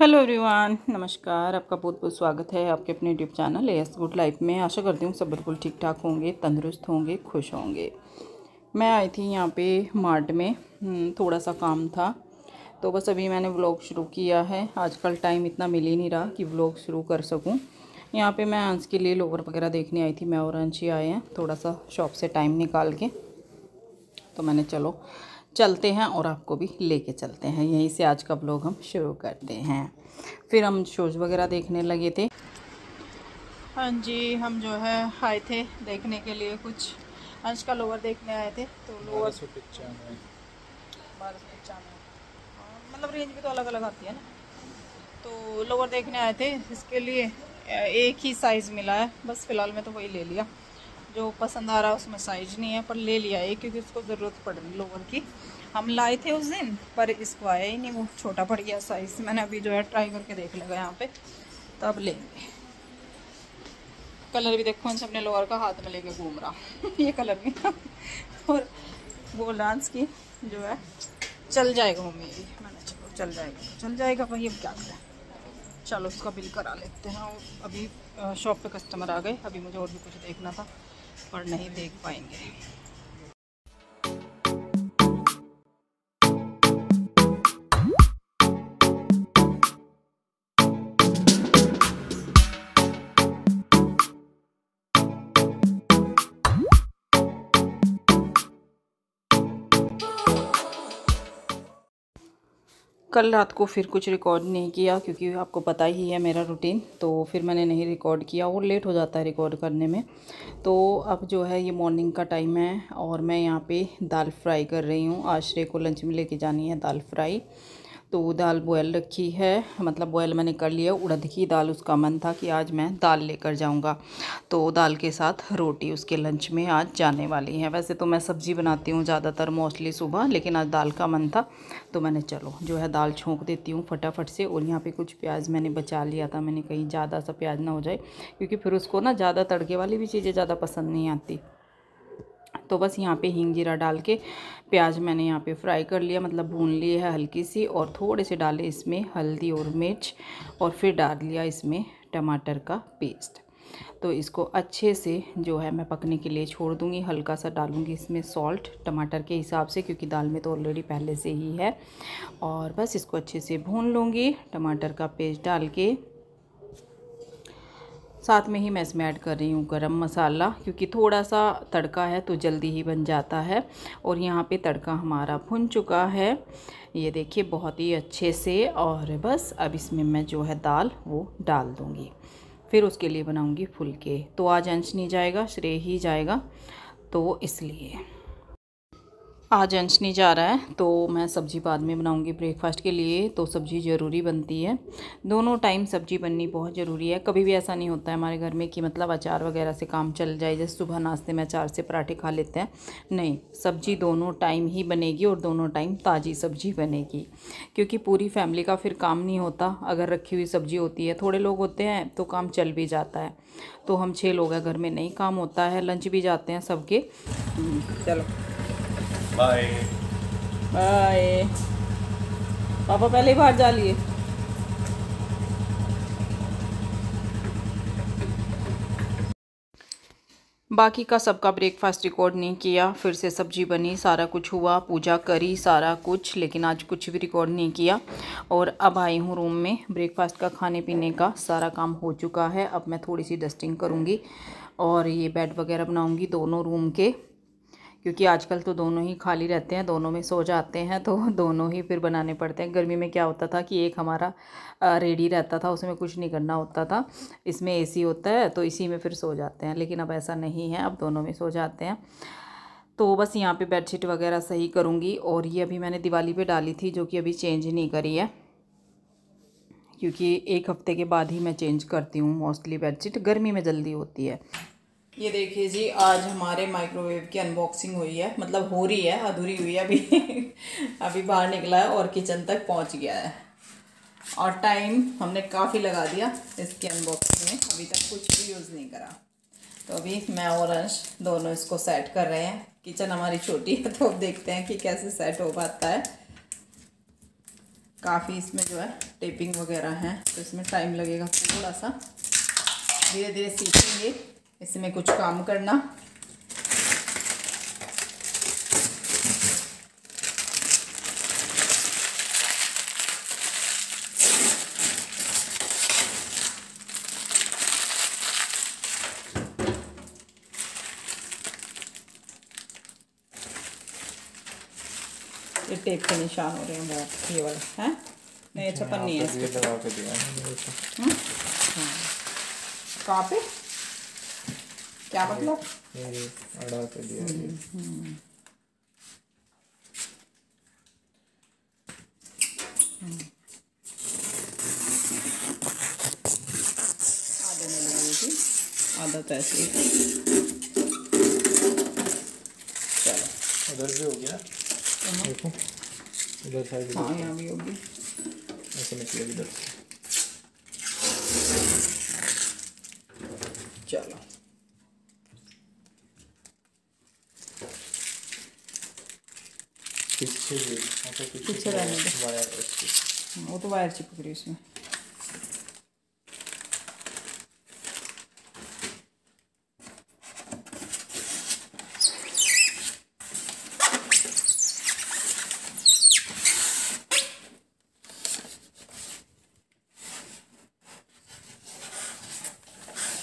Hello everyone, नमस्कार। आपका बहुत बहुत स्वागत है आपके अपने YouTube channel as good life में। आशा करती हूँ सब बिल्कुल ठीक ठाक होंगे, तंदुरुस्त होंगे, खुश होंगे। मैं आई थी यहाँ पे मार्ट में, थोड़ा सा काम था, तो बस अभी मैंने व्लॉग शुरू किया है। आजकल टाइम इतना मिल ही नहीं रहा कि व्लॉग शुरू कर सकूँ। यहाँ पे मैं अंश के लिए लोवर वगैरह देखने आई थी। मैं और अंश ही आए हैं थोड़ा सा शॉप से टाइम निकाल के, तो मैंने चलो चलते हैं और आपको भी लेके चलते हैं। यहीं से आज का ब्लॉग हम शुरू करते हैं। फिर हम शोज़ वगैरह देखने लगे थे। हाँ जी, हम जो है आए थे देखने के लिए, कुछ अंश का लोवर देखने आए थे। तो लोवर 1295, मतलब रेंज भी तो अलग अलग आती है ना। तो लोवर देखने आए थे, इसके लिए एक ही साइज़ मिला है बस। फ़िलहाल मैं तो वही ले लिया, जो पसंद आ रहा है उसमें साइज नहीं है, पर ले लिया है क्योंकि उसको ज़रूरत पड़ रही लोवर की। हम लाए थे उस दिन, पर इसको आया ही नहीं, वो छोटा पड़ गया साइज़। मैंने अभी जो है ट्राई करके देख लेगा यहाँ पे, तो अब लेंगे। कलर भी देखो, इनसे अपने लोवर का हाथ में लेके घूम रहा ये कलर भी और वो डांस की जो है चल जाएगा वो मेरी। मैंने चलो चल जाएगा भाई, अब क्या करें। चलो उसका बिल करा लेते हैं। अभी शॉप पे कस्टमर आ गए, अभी मुझे और भी कुछ देखना था पर नहीं देख पाएंगे। कल रात को फिर कुछ रिकॉर्ड नहीं किया क्योंकि आपको पता ही है मेरा रूटीन, तो फिर मैंने नहीं रिकॉर्ड किया और लेट हो जाता है रिकॉर्ड करने में। तो अब जो है ये मॉर्निंग का टाइम है और मैं यहाँ पे दाल फ्राई कर रही हूँ। आश्रय को लंच में लेके जानी है दाल फ्राई, तो दाल बॉयल रखी है, मतलब बॉयल मैंने कर लिया। उड़द की दाल, उसका मन था कि आज मैं दाल लेकर जाऊंगा, तो दाल के साथ रोटी उसके लंच में आज जाने वाली है। वैसे तो मैं सब्ज़ी बनाती हूँ ज़्यादातर मोस्टली सुबह, लेकिन आज दाल का मन था तो मैंने चलो जो है दाल छोंक देती हूँ फटाफट से। और यहाँ पे कुछ प्याज मैंने बचा लिया था, मैंने कहीं ज़्यादा सा प्याज ना हो जाए क्योंकि फिर उसको ना ज़्यादा तड़के वाली भी चीज़ें ज़्यादा पसंद नहीं आती। तो बस यहाँ पे हींग जीरा डाल के प्याज मैंने यहाँ पे फ्राई कर लिया, मतलब भून ली है हल्की सी। और थोड़े से डाले इसमें हल्दी और मिर्च, और फिर डाल लिया इसमें टमाटर का पेस्ट। तो इसको अच्छे से जो है मैं पकने के लिए छोड़ दूँगी। हल्का सा डालूँगी इसमें सॉल्ट टमाटर के हिसाब से, क्योंकि दाल में तो ऑलरेडी पहले से ही है। और बस इसको अच्छे से भून लूँगी टमाटर का पेस्ट डाल के। साथ में ही मैं इसमें ऐड कर रही हूँ गरम मसाला, क्योंकि थोड़ा सा तड़का है तो जल्दी ही बन जाता है। और यहाँ पे तड़का हमारा भुन चुका है, ये देखिए बहुत ही अच्छे से। और बस अब इसमें मैं जो है दाल वो डाल दूँगी, फिर उसके लिए बनाऊँगी फुलके। तो आज अंश नहीं जाएगा, श्रेय ही जाएगा, तो इसलिए आज अंश नहीं जा रहा है। तो मैं सब्ज़ी बाद में बनाऊंगी ब्रेकफास्ट के लिए, तो सब्ज़ी ज़रूरी बनती है। दोनों टाइम सब्ज़ी बननी बहुत ज़रूरी है। कभी भी ऐसा नहीं होता है हमारे घर में कि मतलब अचार वगैरह से काम चल जाए, जैसे सुबह नाश्ते में अचार से पराठे खा लेते हैं। नहीं, सब्ज़ी दोनों टाइम ही बनेगी और दोनों टाइम ताज़ी सब्ज़ी बनेगी, क्योंकि पूरी फैमिली का फिर काम नहीं होता अगर रखी हुई सब्ज़ी होती है। थोड़े लोग होते हैं तो काम चल भी जाता है, तो हम 6 लोग हैं घर में, नहीं काम होता है, लंच भी जाते हैं सबके। चलो बाय बाय। पापा पहले ही बाहर जा लिए। बाकी का सबका ब्रेकफास्ट रिकॉर्ड नहीं किया, फिर से सब्जी बनी, सारा कुछ हुआ, पूजा करी, सारा कुछ, लेकिन आज कुछ भी रिकॉर्ड नहीं किया। और अब आई हूँ रूम में। ब्रेकफास्ट का खाने पीने का सारा काम हो चुका है। अब मैं थोड़ी सी डस्टिंग करूँगी और ये बेड वगैरह बनाऊँगी दोनों रूम के, क्योंकि आजकल तो दोनों ही खाली रहते हैं, दोनों में सो जाते हैं, तो दोनों ही फिर बनाने पड़ते हैं। गर्मी में क्या होता था कि एक हमारा रेडी रहता था, उसमें कुछ नहीं करना होता था। इसमें एसी होता है तो इसी में फिर सो जाते हैं, लेकिन अब ऐसा नहीं है, अब दोनों में सो जाते हैं। तो बस यहाँ पे बेडशीट वगैरह सही करूँगी। और ये अभी मैंने दिवाली पे डाली थी, जो कि अभी चेंज नहीं करी है, क्योंकि 1 हफ्ते के बाद ही मैं चेंज करती हूँ मोस्टली बेडशीट, गर्मी में जल्दी होती है। ये देखिए जी, आज हमारे माइक्रोवेव की अनबॉक्सिंग हुई है, मतलब हो रही है, अधूरी हुई है अभी अभी बाहर निकला है और किचन तक पहुंच गया है। और टाइम हमने काफ़ी लगा दिया इसकी अनबॉक्सिंग में, अभी तक कुछ भी यूज़ नहीं करा। तो अभी मैं और अंश दोनों इसको सेट कर रहे हैं। किचन हमारी छोटी है तो अब देखते हैं कि कैसे सेट हो पाता है। काफ़ी इसमें जो है टेपिंग वगैरह है, तो इसमें टाइम लगेगा थोड़ा सा। धीरे धीरे सीखेंगे इसमें कुछ काम करना। ये टेप के निशान हो रहे हैं बहुत, ये वाला है नहीं, अच्छा पन्नी है ये लगा के दिया है। हाँ, कहाँ पे, क्या मतलब, ये अड़ा के दिया है। आधे में लगेगी, आधा तो ऐसे ही। चलो उधर भी हो गया, देखो इधर साइड। हाँ यहाँ भी होगी, ऐसे निकलेगी इधर से। चलो पीछे भी पीछे रहने दो। वायर, वो तो वायर चिपक रही है उसमें।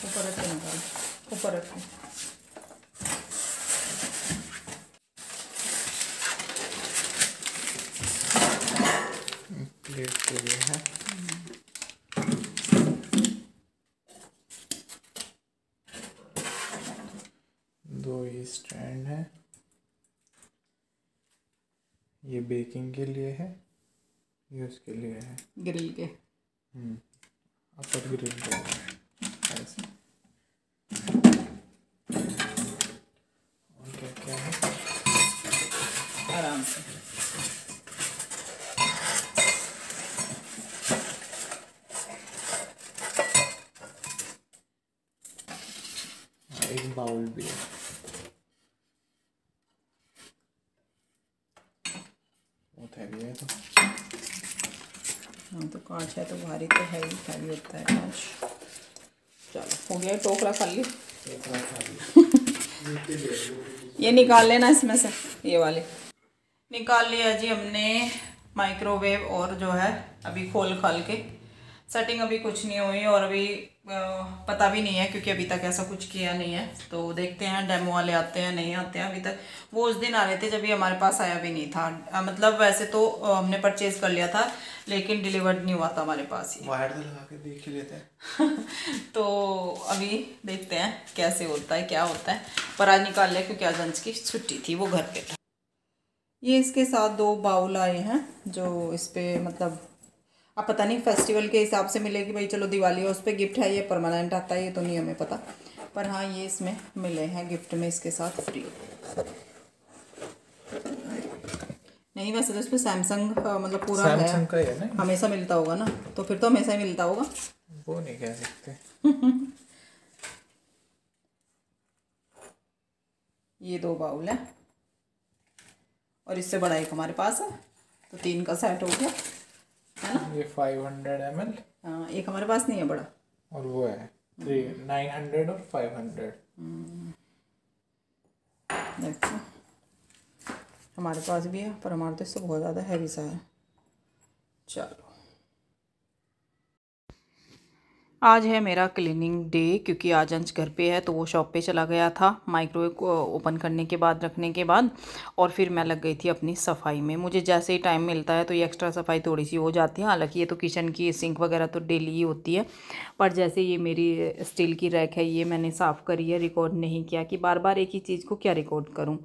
ऊपर रख के निकाल, ऊपर रख के। प्लेट के लिए है। दो ही स्टैंड है, ये बेकिंग के लिए है, ये उसके लिए है ग्रिल के। अपर ग्रिल के लिए ऐसे। और क्या क्या है, आराम से। एक बाउल भी है, बहुत हैवी है तो। हाँ तो कांच है तो भारी तो है ही, हैवी होता है कांच। चलो हो गया, टोकरा खाली। ये निकाल लेना इसमें से, ये वाले निकाल लिया जी हमने माइक्रोवेव। और जो है अभी खोल खाल के सेटिंग अभी कुछ नहीं हुई, और अभी पता भी नहीं है क्योंकि अभी तक ऐसा कुछ किया नहीं है। तो देखते हैं डेमो वाले आते हैं नहीं आते हैं। अभी तक वो उस दिन आ रहे थे जब ये हमारे पास आया भी नहीं था। मतलब वैसे तो हमने परचेज कर लिया था लेकिन डिलीवर्ड नहीं हुआ था हमारे पास ही। वायर लगा के देख ही लेते हैं। तो अभी देखते हैं कैसे होता है क्या होता है। पर आज निकाल लिया क्योंकि आज अंश की छुट्टी थी, वो घर पे था। ये इसके साथ 2 बाउल आए हैं जो इस पर मतलब अब पता नहीं फेस्टिवल के हिसाब से मिलेगी भाई, चलो दिवाली है उस पर गिफ्ट है, ये परमानेंट आता है ये तो नहीं हमें पता। पर हाँ ये इसमें मिले हैं गिफ्ट में इसके साथ फ्री। नहीं वैसे तो इस पर सैमसंग मतलब पूरा है, सैमसंग का ही है ना, हमेशा मिलता होगा ना, तो फिर तो हमेशा ही मिलता होगा। वो नहीं कह सकते। ये 2 बाउल है और इससे बड़ा एक हमारे पास है, तो 3 का सेट हो गया है ना। ये 500 ml। हाँ एक हमारे पास नहीं है बड़ा, और वो है 900 और 500। देखो हमारे पास भी है पर हमारे तो इससे बहुत ज़्यादा हैवी सा है। चलो आज है मेरा क्लीनिंग डे क्योंकि आज अंश घर पे है, तो वो शॉप पे चला गया था माइक्रोवेव को ओपन करने के बाद रखने के बाद, और फिर मैं लग गई थी अपनी सफाई में। मुझे जैसे ही टाइम मिलता है तो ये एक्स्ट्रा सफाई थोड़ी सी हो जाती है। हालांकि ये तो किचन की सिंक वगैरह तो डेली ही होती है, पर जैसे ये मेरी स्टील की रैक है ये मैंने साफ़ करी है। रिकॉर्ड नहीं किया कि बार बार एक ही चीज़ को क्या रिकॉर्ड करूँ,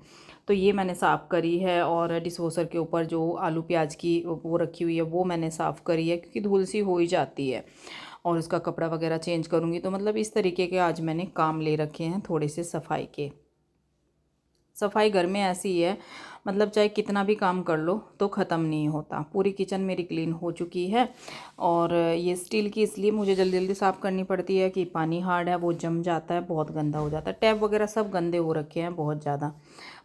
तो ये मैंने साफ़ करी है। और डिशवॉशर के ऊपर जो आलू प्याज की वो रखी हुई है वो मैंने साफ़ करी है क्योंकि धूल सी हो ही जाती है, और उसका कपड़ा वगैरह चेंज करूँगी। तो मतलब इस तरीके के आज मैंने काम ले रखे हैं थोड़े से सफाई के। सफाई घर में ऐसी है मतलब चाहे कितना भी काम कर लो तो ख़त्म नहीं होता। पूरी किचन मेरी क्लीन हो चुकी है। और ये स्टील की इसलिए मुझे जल्दी जल्दी साफ़ करनी पड़ती है कि पानी हार्ड है, वो जम जाता है, बहुत गंदा हो जाता है। टैप वगैरह सब गंदे हो रखे हैं बहुत ज़्यादा,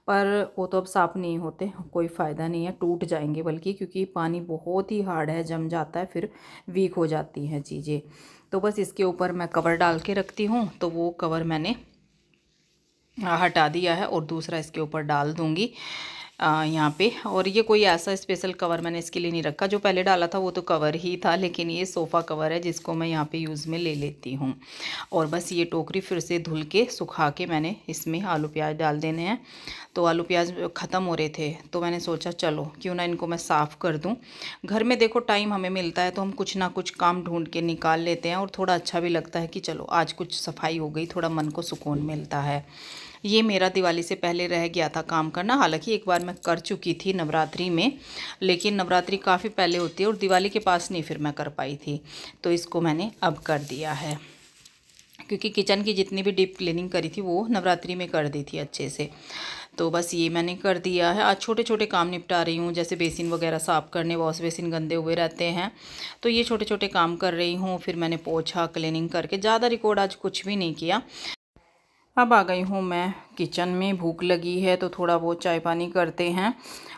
पर वो तो अब साफ़ नहीं होते, कोई फ़ायदा नहीं है, टूट जाएंगे बल्कि, क्योंकि पानी बहुत ही हार्ड है, जम जाता है, फिर वीक हो जाती हैं चीज़ें। तो बस इसके ऊपर मैं कवर डाल के रखती हूँ, तो वो कवर मैंने हटा दिया है और दूसरा इसके ऊपर डाल दूँगी यहाँ पे। और ये कोई ऐसा स्पेशल कवर मैंने इसके लिए नहीं रखा, जो पहले डाला था वो तो कवर ही था, लेकिन ये सोफ़ा कवर है जिसको मैं यहाँ पे यूज़ में ले लेती हूँ। और बस ये टोकरी फिर से धुल के सुखा के मैंने इसमें आलू प्याज डाल देने हैं। तो आलू प्याज ख़त्म हो रहे थे तो मैंने सोचा चलो क्यों ना इनको मैं साफ़ कर दूँ। घर में देखो टाइम हमें मिलता है तो हम कुछ ना कुछ काम ढूंढ के निकाल लेते हैं, और थोड़ा अच्छा भी लगता है कि चलो आज कुछ सफाई हो गई, थोड़ा मन को सुकून मिलता है। ये मेरा दिवाली से पहले रह गया था काम करना, हालांकि एक बार मैं कर चुकी थी नवरात्रि में, लेकिन नवरात्रि काफ़ी पहले होती है और दिवाली के पास नहीं फिर मैं कर पाई थी। तो इसको मैंने अब कर दिया है, क्योंकि किचन की जितनी भी डीप क्लीनिंग करी थी वो नवरात्रि में कर दी थी अच्छे से। तो बस ये मैंने कर दिया है। आज छोटे छोटे काम निपटा रही हूँ, जैसे बेसिन वगैरह साफ़ करने, वॉश बेसिन गंदे हुए रहते हैं तो ये छोटे छोटे काम कर रही हूँ। फिर मैंने पोछा क्लीनिंग करके, ज़्यादा रिकॉर्ड आज कुछ भी नहीं किया। अब आ गई हूँ मैं किचन में, भूख लगी है तो थोड़ा बहुत चाय पानी करते हैं।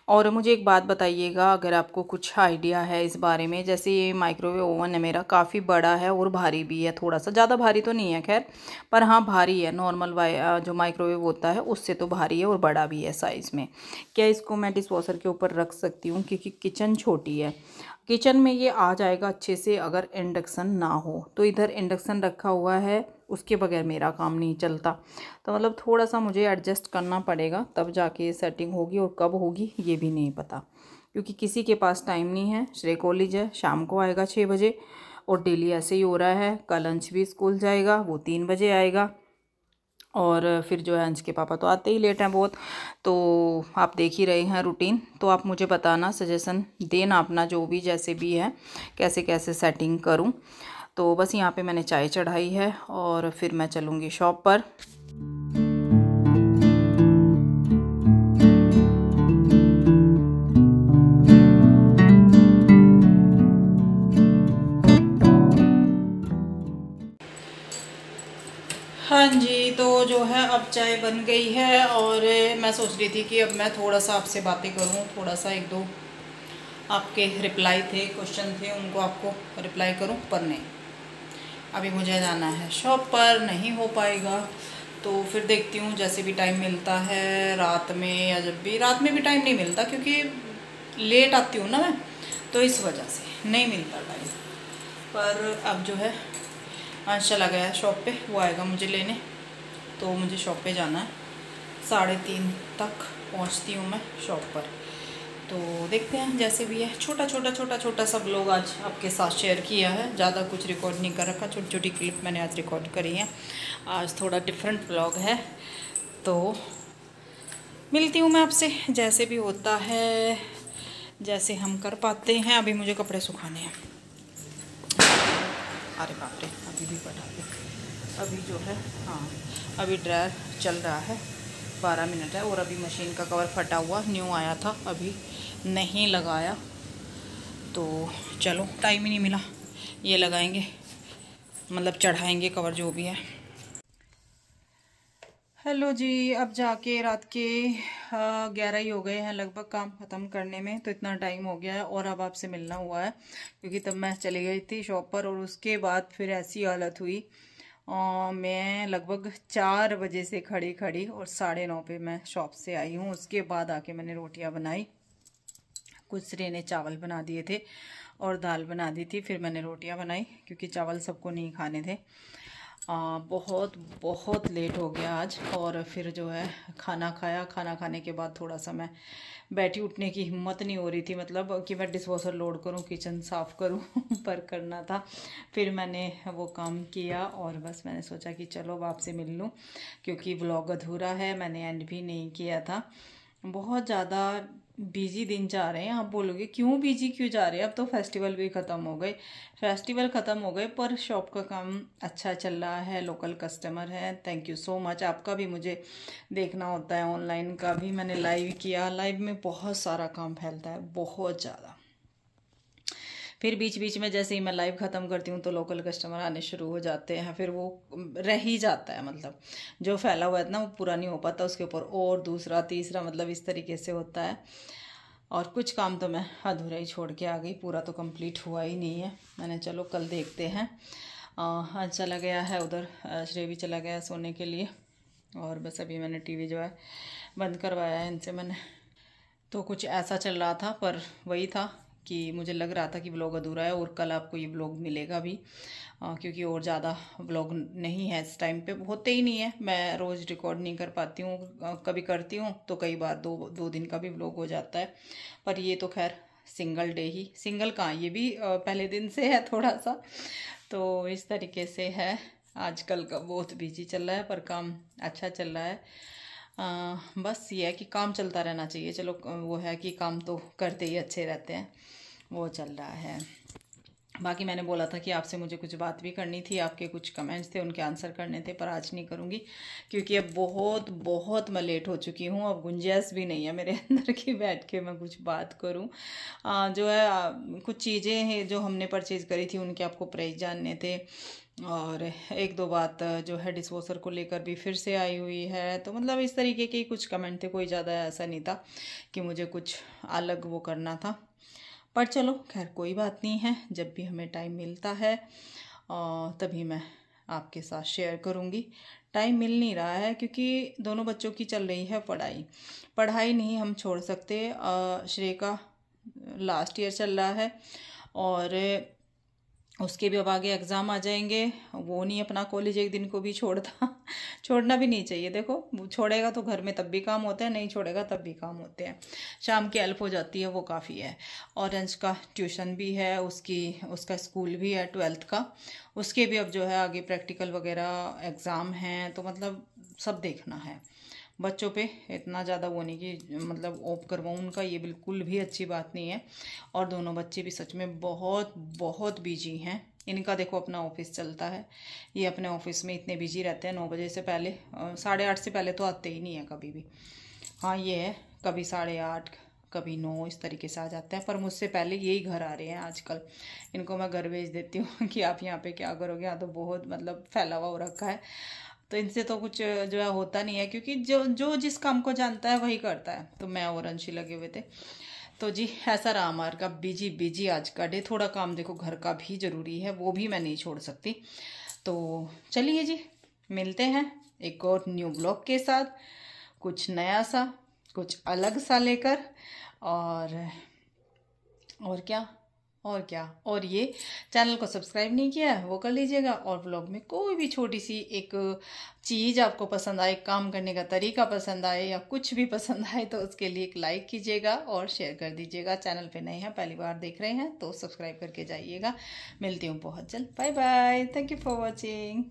और मुझे एक बात बताइएगा, अगर आपको कुछ आइडिया है इस बारे में, जैसे ये माइक्रोवेव ओवन है मेरा, काफ़ी बड़ा है और भारी भी है, थोड़ा सा, ज़्यादा भारी तो नहीं है खैर, पर हाँ भारी है, नॉर्मल जो माइक्रोवेव होता है उससे तो भारी है और बड़ा भी है साइज़ में। क्या इसको मैं डिशवॉशर के ऊपर रख सकती हूँ, क्योंकि किचन छोटी है। किचन में ये आ जाएगा अच्छे से अगर इंडक्शन ना हो, तो इधर इंडक्शन रखा हुआ है, उसके बगैर मेरा काम नहीं चलता। तो मतलब थोड़ा सा मुझे एडजस्ट करना पड़ेगा, तब जाके ये सेटिंग होगी, और कब होगी ये भी नहीं पता, क्योंकि किसी के पास टाइम नहीं है। श्रेय कॉलेज है, शाम को आएगा 6 बजे, और डेली ऐसे ही हो रहा है। कल अंश भी स्कूल जाएगा, वो 3 बजे आएगा, और फिर जो है अंश के पापा तो आते ही लेट हैं बहुत। तो आप देख ही रहे हैं रूटीन, तो आप मुझे बताना, सजेशन देना अपना, जो भी जैसे भी है, कैसे कैसे सेटिंग करूं। तो बस यहाँ पे मैंने चाय चढ़ाई है और फिर मैं चलूँगी शॉप पर। हाँ जी, तो जो है अब चाय बन गई है, और मैं सोच रही थी कि अब मैं थोड़ा सा आपसे बातें करूं, थोड़ा सा एक दो आपके रिप्लाई थे, क्वेश्चन थे, उनको आपको रिप्लाई करूं, पर नहीं, अभी मुझे जाना है शॉप पर, नहीं हो पाएगा। तो फिर देखती हूँ, जैसे भी टाइम मिलता है रात में, या जब भी, रात में भी टाइम नहीं मिलता क्योंकि लेट आती हूँ ना मैं, तो इस वजह से नहीं मिलता टाइम। पर अब जो है अंश चला गया है शॉप पे, वो आएगा मुझे लेने, तो मुझे शॉप पे जाना है। 3:30 तक पहुंचती हूँ मैं शॉप पर। तो देखते हैं, जैसे भी है, छोटा छोटा सब लोग आज आपके साथ शेयर किया है, ज़्यादा कुछ रिकॉर्ड नहीं कर रखा, छोटी छोटी क्लिप मैंने आज रिकॉर्ड करी है। आज थोड़ा डिफरेंट ब्लॉग है, तो मिलती हूँ मैं आपसे, जैसे भी होता है, जैसे हम कर पाते हैं। अभी मुझे कपड़े सुखाने हैं। अरे बाप रे, अभी भी पटा दे, अभी जो है, हाँ अभी ड्रायर चल रहा है, 12 मिनट है, और अभी मशीन का कवर फटा हुआ न्यू आया था, अभी नहीं लगाया, तो चलो टाइम ही नहीं मिला, ये लगाएंगे, मतलब चढ़ाएंगे कवर जो भी है। हेलो जी, अब जाके रात के 11 ही हो गए हैं लगभग काम ख़त्म करने में, तो इतना टाइम हो गया है, और अब आपसे मिलना हुआ है, क्योंकि तब मैं चली गई थी शॉप पर, और उसके बाद फिर ऐसी हालत हुई, मैं लगभग 4 बजे से खड़ी खड़ी, और 9:30 पे मैं शॉप से आई हूँ। उसके बाद आके मैंने रोटियाँ बनाई, कुछ श्रेय ने चावल बना दिए थे और दाल बना दी थी, फिर मैंने रोटियां बनाई, क्योंकि चावल सबको नहीं खाने थे। बहुत बहुत लेट हो गया आज, और फिर जो है खाना खाया, खाना खाने के बाद थोड़ा सा मैं बैठी, उठने की हिम्मत नहीं हो रही थी, मतलब कि मैं डिशवॉशर लोड करूं, किचन साफ़ करूं पर करना था। फिर मैंने वो काम किया, और बस मैंने सोचा कि चलो अब आपसे मिल लूँ, क्योंकि व्लॉग अधूरा है, मैंने एंड भी नहीं किया था। बहुत ज़्यादा बिजी दिन जा रहे हैं। आप बोलोगे क्यों बिजी क्यों जा रहे हैं, अब तो फेस्टिवल भी ख़त्म हो गए। फेस्टिवल ख़त्म हो गए पर शॉप का काम अच्छा चल रहा है, लोकल कस्टमर है। Thank you so much. आपका भी मुझे देखना होता है, ऑनलाइन का भी मैंने लाइव किया। लाइव में बहुत सारा काम फैलता है, बहुत ज़्यादा। फिर बीच बीच में जैसे ही मैं लाइव ख़त्म करती हूँ तो लोकल कस्टमर आने शुरू हो जाते हैं, फिर वो रह ही जाता है। मतलब जो फैला हुआ है ना वो पूरा नहीं हो पाता, उसके ऊपर और दूसरा तीसरा, मतलब इस तरीके से होता है। और कुछ काम तो मैं अधूरा ही छोड़ के आ गई, पूरा तो कंप्लीट हुआ ही नहीं है। मैंने चलो कल देखते हैं। आज चला गया है उधर, श्रेय भी चला गया सोने के लिए। और बस अभी मैंने टीवी जो है बंद करवाया है इनसे मैंने। तो कुछ ऐसा चल रहा था, पर वही था कि मुझे लग रहा था कि व्लॉग अधूरा है, और कल आपको ये व्लॉग मिलेगा भी, क्योंकि और ज़्यादा व्लॉग नहीं है इस टाइम पे, होते ही नहीं है। मैं रोज़ रिकॉर्ड नहीं कर पाती हूँ, कभी करती हूँ तो कई बार दो दिन का भी व्लॉग हो जाता है। पर ये तो खैर सिंगल डे ही, सिंगल कहाँ, ये भी पहले दिन से है थोड़ा सा। तो इस तरीके से है। आजकल का बहुत बिजी चल रहा है पर काम अच्छा चल रहा है। बस ये है कि काम चलता रहना चाहिए। चलो वो है कि काम तो करते ही अच्छे रहते हैं, वो चल रहा है। बाकी मैंने बोला था कि आपसे मुझे कुछ बात भी करनी थी, आपके कुछ कमेंट्स थे उनके आंसर करने थे, पर आज नहीं करूँगी क्योंकि अब बहुत बहुत मैं लेट हो चुकी हूँ। अब गुंजाइश भी नहीं है मेरे अंदर की बैठ के मैं कुछ बात करूँ। जो है कुछ चीज़ें हैं जो हमने परचेज़ करी थी उनके आपको प्राइस जानने थे, और एक दो बात जो है डिस्पोजर को लेकर भी फिर से आई हुई है। तो मतलब इस तरीके के कुछ कमेंट थे, कोई ज़्यादा ऐसा नहीं था कि मुझे कुछ अलग वो करना था। पर चलो खैर कोई बात नहीं है, जब भी हमें टाइम मिलता है तभी मैं आपके साथ शेयर करूँगी। टाइम मिल नहीं रहा है क्योंकि दोनों बच्चों की चल रही है पढ़ाई। पढ़ाई नहीं हम छोड़ सकते। श्रेय का लास्ट ईयर चल रहा है और उसके भी अब आगे एग्ज़ाम आ जाएंगे। वो नहीं अपना कॉलेज एक दिन को भी छोड़ता छोड़ना भी नहीं चाहिए। देखो छोड़ेगा तो घर में तब भी काम होता है, नहीं छोड़ेगा तब भी काम होते हैं। शाम की हेल्प हो जाती है, वो काफ़ी है। ऑरेंज का ट्यूशन भी है, उसका स्कूल भी है 12th का, उसके भी अब जो है आगे प्रैक्टिकल वगैरह एग्ज़ाम हैं, तो मतलब सब देखना है। बच्चों पे इतना ज़्यादा वो नहीं कि मतलब ऑफ करवाऊँ उनका, ये बिल्कुल भी अच्छी बात नहीं है। और दोनों बच्चे भी सच में बहुत बहुत बिजी हैं। इनका देखो अपना ऑफिस चलता है, ये अपने ऑफिस में इतने बिजी रहते हैं। 9 बजे से पहले 8:30 से पहले तो आते ही नहीं है कभी भी। हाँ ये है, कभी 8:30 कभी 9 इस तरीके से आ जाते हैं, पर मुझसे पहले यही घर आ रहे हैं आजकल। इनको मैं घर भेज देती हूँ कि आप यहाँ पे क्या करोगे, यहाँ तो बहुत मतलब फैला हुआ हो रखा है। तो इनसे तो कुछ जो है होता नहीं है, क्योंकि जो जो जिस काम को जानता है वही करता है। तो मैं और अंशी लगे हुए थे। तो जी ऐसा रहा हमारा का बिजी बिजी आज का डे। थोड़ा काम देखो घर का भी ज़रूरी है, वो भी मैं नहीं छोड़ सकती। तो चलिए जी, मिलते हैं एक और न्यू ब्लॉग के साथ, कुछ नया सा, कुछ अलग सा लेकर। और क्या और ये चैनल को सब्सक्राइब नहीं किया है वो कर लीजिएगा। और व्लॉग में कोई भी छोटी सी एक चीज़ आपको पसंद आए, काम करने का तरीका पसंद आए या कुछ भी पसंद आए, तो उसके लिए एक लाइक कीजिएगा और शेयर कर दीजिएगा। चैनल पे नए हैं, पहली बार देख रहे हैं तो सब्सक्राइब करके जाइएगा। मिलती हूँ बहुत जल्द। Bye bye, thank you for watching.